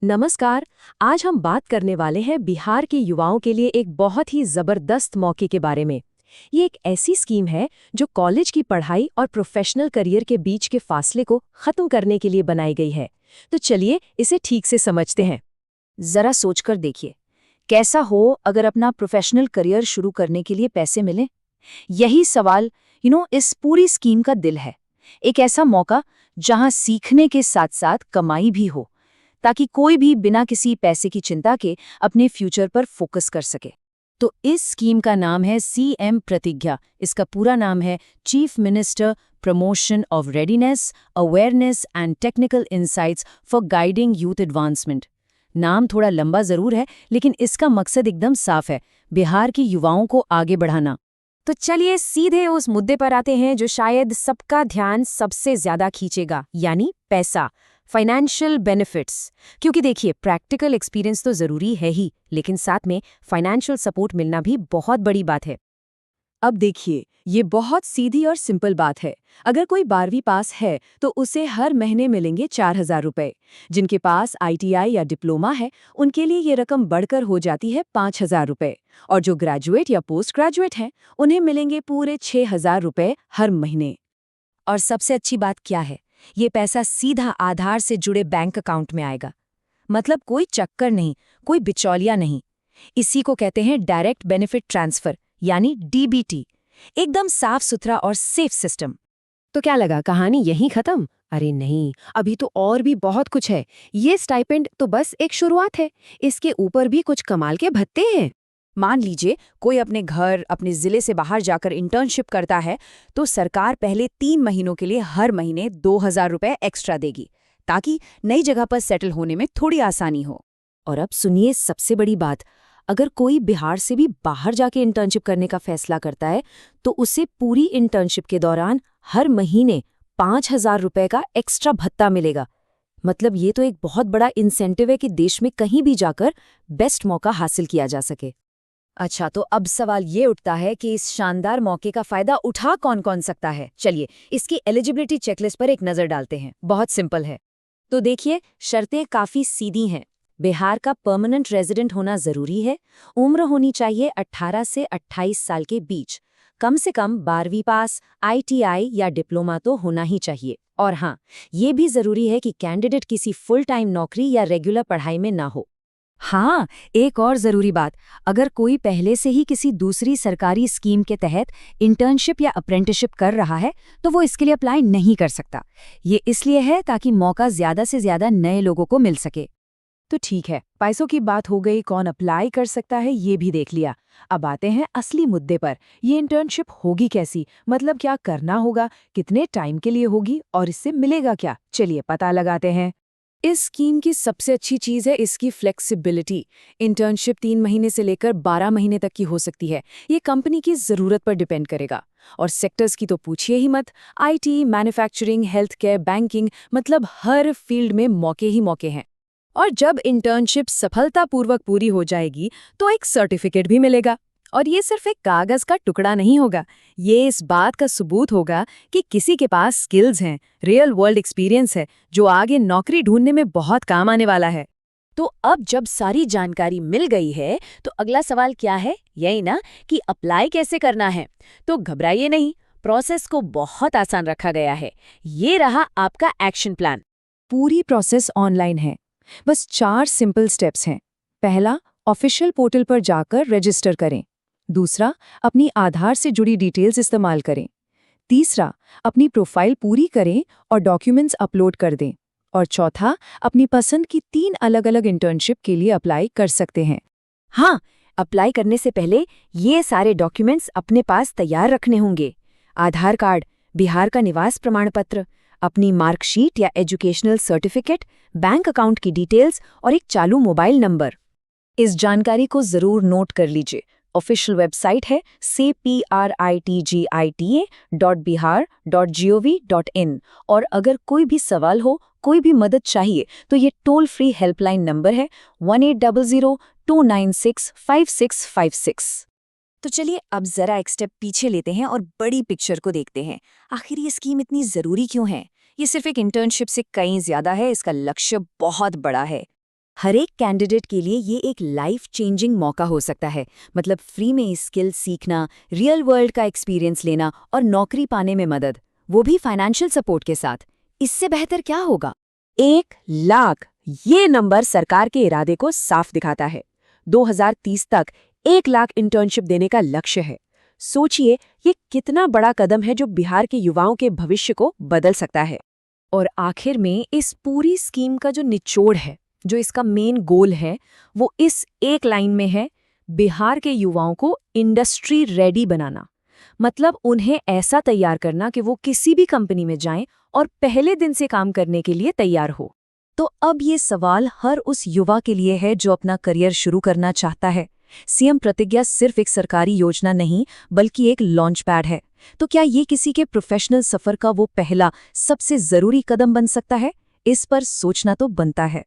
नमस्कार। आज हम बात करने वाले हैं बिहार के युवाओं के लिए एक बहुत ही जबरदस्त मौके के बारे में। ये एक ऐसी स्कीम है जो कॉलेज की पढ़ाई और प्रोफेशनल करियर के बीच के फासले को खत्म करने के लिए बनाई गई है। तो चलिए इसे ठीक से समझते हैं। जरा सोचकर देखिए, कैसा हो अगर अपना प्रोफेशनल करियर शुरू करने के लिए पैसे मिले। यही सवाल इस पूरी स्कीम का दिल है। एक ऐसा मौका जहां सीखने के साथ साथ कमाई भी हो, ताकि कोई भी बिना किसी पैसे की चिंता के अपने फ्यूचर पर फोकस कर सके। तो इस स्कीम का नाम है सीएम प्रतिज्ञा। इसका पूरा नाम है chief minister promotion of readiness, awareness and technical insights for guiding youth advancement. नाम थोड़ा लंबा जरूर है, लेकिन इसका मकसद एकदम साफ है, बिहार के युवाओं को आगे बढ़ाना। तो चलिए सीधे उस मुद्दे पर आते हैं जो शायद सबका ध्यान सबसे ज्यादा खींचेगा, यानी पैसा, फाइनेंशियल बेनिफिट्स। क्योंकि देखिए, प्रैक्टिकल एक्सपीरियंस तो जरूरी है ही, लेकिन साथ में फाइनेंशियल सपोर्ट मिलना भी बहुत बड़ी बात है। अब देखिए, ये बहुत सीधी और सिंपल बात है। अगर कोई 12वीं पास है तो उसे हर महीने मिलेंगे 4,000 रुपए। जिनके पास आईटीआई या डिप्लोमा है, उनके लिए ये रकम बढ़कर हो जाती है 5,000 रुपए। और जो ग्रेजुएट या पोस्ट ग्रेजुएट हैं, उन्हें मिलेंगे पूरे 6,000 रुपए हर महीने। और सबसे अच्छी बात क्या है, ये पैसा सीधा आधार से जुड़े बैंक अकाउंट में आएगा। मतलब कोई चक्कर नहीं, कोई बिचौलिया नहीं। इसी को कहते हैं डायरेक्ट बेनिफिट ट्रांसफर, यानी डीबीटी। एकदम साफ सुथरा और सेफ सिस्टम। तो क्या लगा, कहानी यहीं खत्म? अरे नहीं, अभी तो और भी बहुत कुछ है। ये स्टाइपेंड तो बस एक शुरुआत है। इसके ऊपर भी कुछ कमाल के भत्ते हैं। मान लीजिए कोई अपने घर, अपने जिले से बाहर जाकर इंटर्नशिप करता है, तो सरकार पहले 3 महीनों के लिए हर महीने 2,000 रुपए एक्स्ट्रा देगी, ताकि नई जगह पर सेटल होने में थोड़ी आसानी हो। और अब सुनिए सबसे बड़ी बात, अगर कोई बिहार से भी बाहर जाके इंटर्नशिप करने का फैसला करता है, तो उसे पूरी इंटर्नशिप के दौरान हर महीने 5,000 रुपए का एक्स्ट्रा भत्ता मिलेगा। मतलब ये तो एक बहुत बड़ा इंसेंटिव है कि देश में कहीं भी जाकर बेस्ट मौका हासिल किया जा सके। अच्छा, तो अब सवाल ये उठता है कि इस शानदार मौके का फायदा उठा कौन कौन सकता है। चलिए इसकी एलिजिबिलिटी चेकलिस्ट पर एक नजर डालते हैं। बहुत सिंपल है। तो देखिए, शर्तें काफी सीधी हैं। बिहार का परमानेंट रेजिडेंट होना जरूरी है। उम्र होनी चाहिए 18 से 28 साल के बीच। कम से कम 12वीं पास, आईटीआई या डिप्लोमा तो होना ही चाहिए। और हाँ, ये भी जरूरी है कि कैंडिडेट किसी फुल टाइम नौकरी या रेगुलर पढ़ाई में ना हो। हाँ, एक और जरूरी बात, अगर कोई पहले से ही किसी दूसरी सरकारी स्कीम के तहत इंटर्नशिप या अप्रेंटिसशिप कर रहा है, तो वो इसके लिए अप्लाई नहीं कर सकता। ये इसलिए है ताकि मौका ज्यादा से ज्यादा नए लोगों को मिल सके। तो ठीक है, पैसों की बात हो गई, कौन अप्लाई कर सकता है ये भी देख लिया। अब आते हैं असली मुद्दे पर। ये इंटर्नशिप होगी कैसी, मतलब क्या करना होगा, कितने टाइम के लिए होगी और इससे मिलेगा क्या? चलिए पता लगाते हैं। इस स्कीम की सबसे अच्छी चीज़ है इसकी फ्लेक्सिबिलिटी। इंटर्नशिप 3 महीने से लेकर 12 महीने तक की हो सकती है। ये कंपनी की ज़रूरत पर डिपेंड करेगा। और सेक्टर्स की तो पूछिए ही मत। IT, manufacturing, health care, banking, मतलब हर फील्ड में मौके ही मौके हैं। और जब इंटर्नशिप सफलतापूर्वक पूरी हो जाएगी, तो एक सर्टिफिकेट भी मिलेगा। और ये सिर्फ एक कागज का टुकड़ा नहीं होगा, ये इस बात का सबूत होगा कि किसी के पास स्किल्स हैं, रियल वर्ल्ड एक्सपीरियंस है, जो आगे नौकरी ढूंढने में बहुत काम आने वाला है। तो अब जब सारी जानकारी मिल गई है, तो अगला सवाल क्या है? यही ना कि अप्लाई कैसे करना है। तो घबराइए नहीं, प्रोसेस को बहुत आसान रखा गया है। ये रहा आपका एक्शन प्लान। पूरी प्रोसेस ऑनलाइन है। बस 4 सिंपल स्टेप्स हैं। पहला, ऑफिशियल पोर्टल पर जाकर रजिस्टर करें। दूसरा, अपनी आधार से जुड़ी डिटेल्स इस्तेमाल करें। तीसरा, अपनी प्रोफाइल पूरी करें और डॉक्यूमेंट्स अपलोड कर दें। और चौथा, अपनी पसंद की 3 अलग-अलग इंटर्नशिप के लिए अप्लाई कर सकते हैं। हाँ, अप्लाई करने से पहले ये सारे डॉक्यूमेंट्स अपने पास तैयार रखने होंगे। आधार कार्ड, बिहार का निवास प्रमाण पत्र, अपनी मार्कशीट या एजुकेशनल सर्टिफिकेट, बैंक अकाउंट की डिटेल्स और एक चालू मोबाइल नंबर। इस जानकारी को जरूर नोट कर लीजिए। ऑफिशियल वेबसाइट है cpritga.bihar.gov.in। और अगर कोई भी सवाल हो, कोई भी मदद चाहिए, तो ये टोल फ्री हेल्पलाइन नंबर है 1800-296-5656। तो चलिए अब जरा एक स्टेप पीछे लेते हैं और बड़ी पिक्चर को देखते हैं। आखिर ये स्कीम इतनी जरूरी क्यों है? ये सिर्फ एक इंटर्नशिप से कहीं ज्यादा है, इसका लक्ष्य बहुत बड़ा है। हर एक कैंडिडेट के लिए ये एक लाइफ चेंजिंग मौका हो सकता है। मतलब फ्री में स्किल सीखना, रियल वर्ल्ड का एक्सपीरियंस लेना और नौकरी पाने में मदद, वो भी फाइनेंशियल सपोर्ट के साथ। इससे बेहतर क्या होगा? 1 लाख, ये नंबर सरकार के इरादे को साफ दिखाता है। 2030 तक 1 लाख इंटर्नशिप देने का लक्ष्य है। सोचिए, ये कितना बड़ा कदम है जो बिहार के युवाओं के भविष्य को बदल सकता है। और आखिर में इस पूरी स्कीम का जो निचोड़ है, जो इसका मेन गोल है, वो इस एक लाइन में है: बिहार के युवाओं को इंडस्ट्री रेडी बनाना। मतलब उन्हें ऐसा तैयार करना कि वो किसी भी कंपनी में जाएं और पहले दिन से काम करने के लिए तैयार हो। तो अब ये सवाल हर उस युवा के लिए है जो अपना करियर शुरू करना चाहता है। सीएम प्रतिज्ञा सिर्फ एक सरकारी योजना नहीं, बल्कि एक लॉन्च पैड है। तो क्या ये किसी के प्रोफेशनल सफर का वो पहला, सबसे जरूरी कदम बन सकता है? इस पर सोचना तो बनता है।